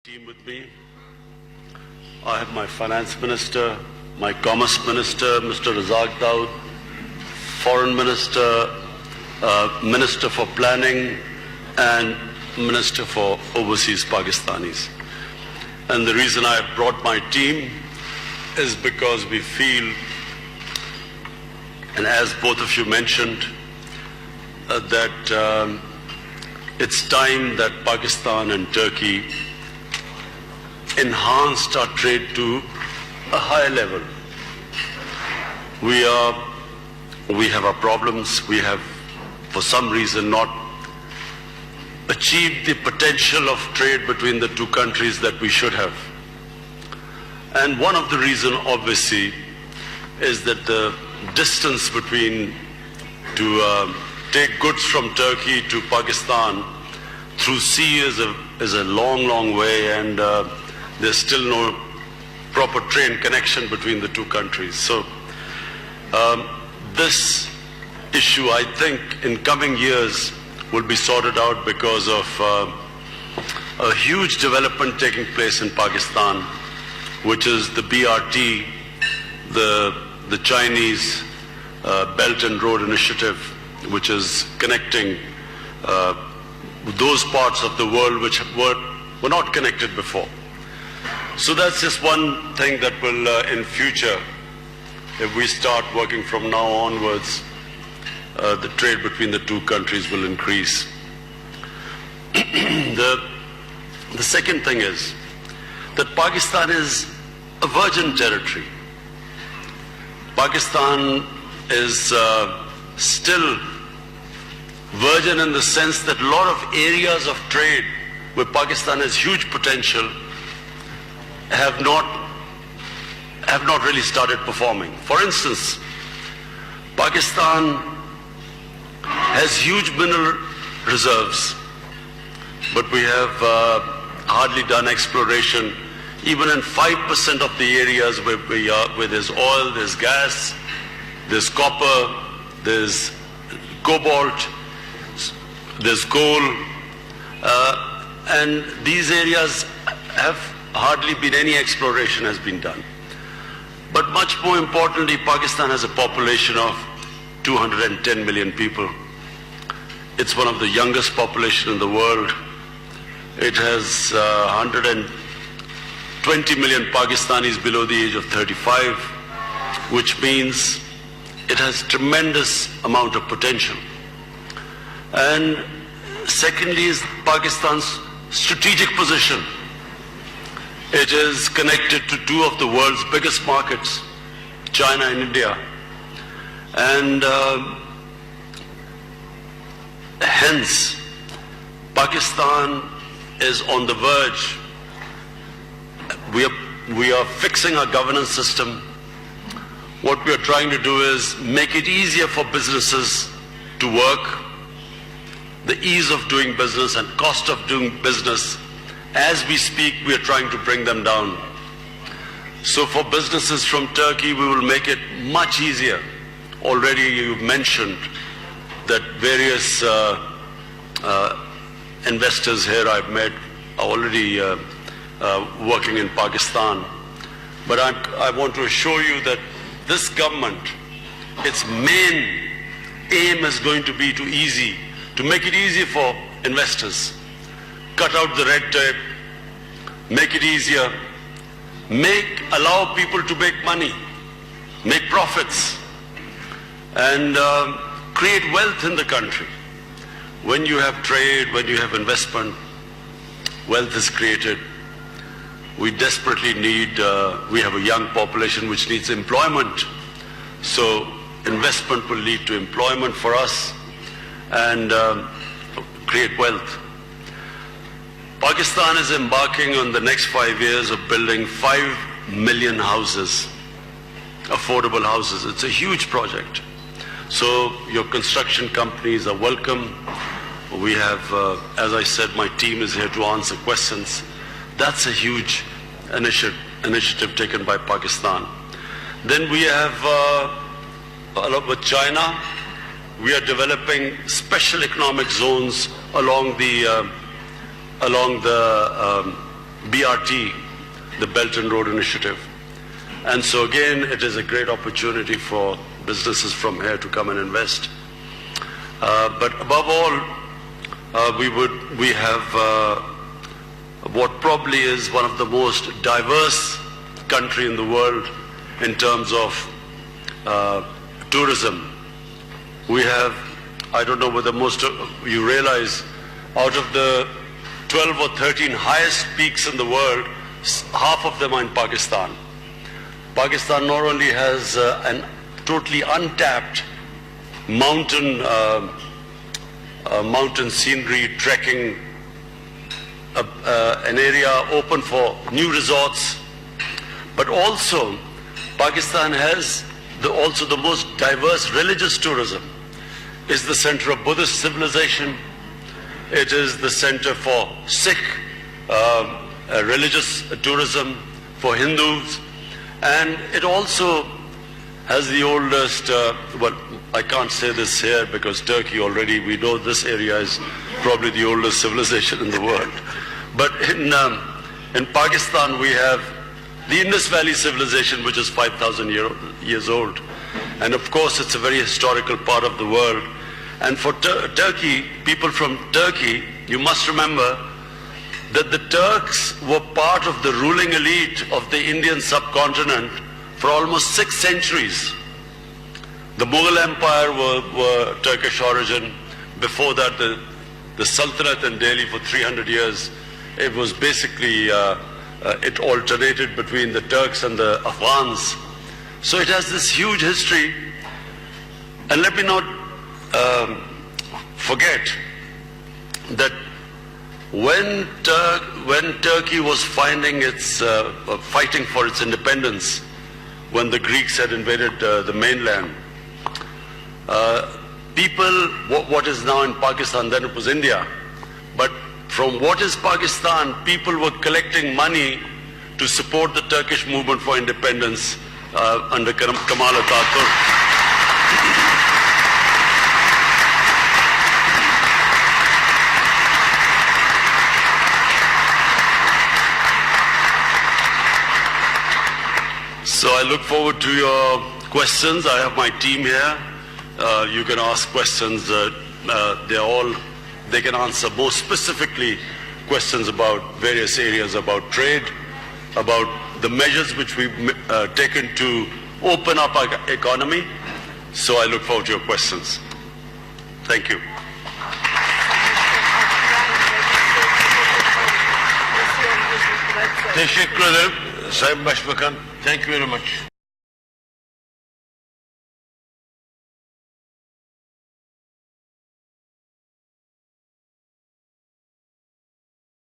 Team with me. I have my Finance Minister, my Commerce Minister, Mr. Razak Daud, Foreign Minister, Minister for Planning, and Minister for Overseas Pakistanis. And the reason I have brought my team is because we feel, and as both of you mentioned, that it's time that Pakistan and Turkey enhanced our trade to a higher level. We have our problems. We have, for some reason, not achieved the potential of trade between the two countries that we should have. And one of the reasons, obviously, is that the distance between to take goods from Turkey to Pakistan through sea is a long, long way, and there's still no proper train connection between the two countries. So this issue, I think, in coming years will be sorted out because of a huge development taking place in Pakistan, which is the BRT, the Chinese Belt and Road Initiative, which is connecting those parts of the world which were not connected before. So that's just one thing that will, in future, if we start working from now onwards, the trade between the two countries will increase. The second thing is that Pakistan is a virgin territory. Pakistan is still virgin in the sense that a lot of areas of trade where Pakistan has huge potential have not really started performing. For instance, Pakistan has huge mineral reserves, but we have hardly done exploration even in 5% of the areas where there's oil, there's gas, there's copper, there's cobalt, there's coal, and these areas have hardly been any exploration has been done. But much more importantly, Pakistan has a population of 210 million people. It's one of the youngest population in the world. It has 120 million Pakistanis below the age of 35, which means it has tremendous amount of potential. And secondly is Pakistan's strategic position. It is connected to two of the world's biggest markets, China and India. And hence, Pakistan is on the verge. We are fixing our governance system. What we are trying to do is make it easier for businesses to work. The ease of doing business and cost of doing business, as we speak, we are trying to bring them down. So for businesses from Turkey, we will make it much easier. Already you've mentioned that various investors here I've met are already working in Pakistan. But I want to assure you that this government, its main aim is going to be to make it easy for investors. Cut out the red tape, make it easier, allow people to make money, make profits, and create wealth in the country. When you have trade, when you have investment, wealth is created. We desperately need, we have a young population which needs employment. So investment will lead to employment for us and create wealth. Pakistan is embarking on the next 5 years of building 5 million houses, affordable houses. It's a huge project. So your construction companies are welcome. We have, as I said, my team is here to answer questions. That's a huge initiative taken by Pakistan. Then we have, with China, we are developing special economic zones along the BRT, the Belt and Road Initiative. And so again, it is a great opportunity for businesses from here to come and invest. But above all, we have what probably is one of the most diverse country in the world in terms of tourism. We have, I don't know whether most of you realize, out of the 12 or 13 highest peaks in the world, half of them are in Pakistan. Pakistan not only has an totally untapped mountain scenery, trekking, an area open for new resorts, but also Pakistan has also the most diverse religious tourism. It's the center of Buddhist civilization. It is the center for Sikh religious tourism, for Hindus, and it also has the oldest, well, I can't say this here because Turkey already, we know this area is probably the oldest civilization in the world. But in Pakistan we have the Indus Valley civilization, which is 5,000 years old. And of course it's a very historical part of the world. And for Turkey, people from Turkey, you must remember that the Turks were part of the ruling elite of the Indian subcontinent for almost 6 centuries. The Mughal Empire were Turkish origin. Before that, the Sultanate in Delhi for 300 years, it was basically, it alternated between the Turks and the Afghans. So it has this huge history. And let me not forget that when Turkey was fighting for its independence, when the Greeks had invaded the mainland, people, what is now in Pakistan, then it was India, but from what is Pakistan, people were collecting money to support the Turkish movement for independence under Kemal Atatürk. So I look forward to your questions. I have my team here. You can ask questions. They can answer more specifically questions about various areas, about trade, about the measures which we've taken to open up our economy. So I look forward to your questions. Thank you. Teşekkür ederim Sayın Başbakan. Thank you very much.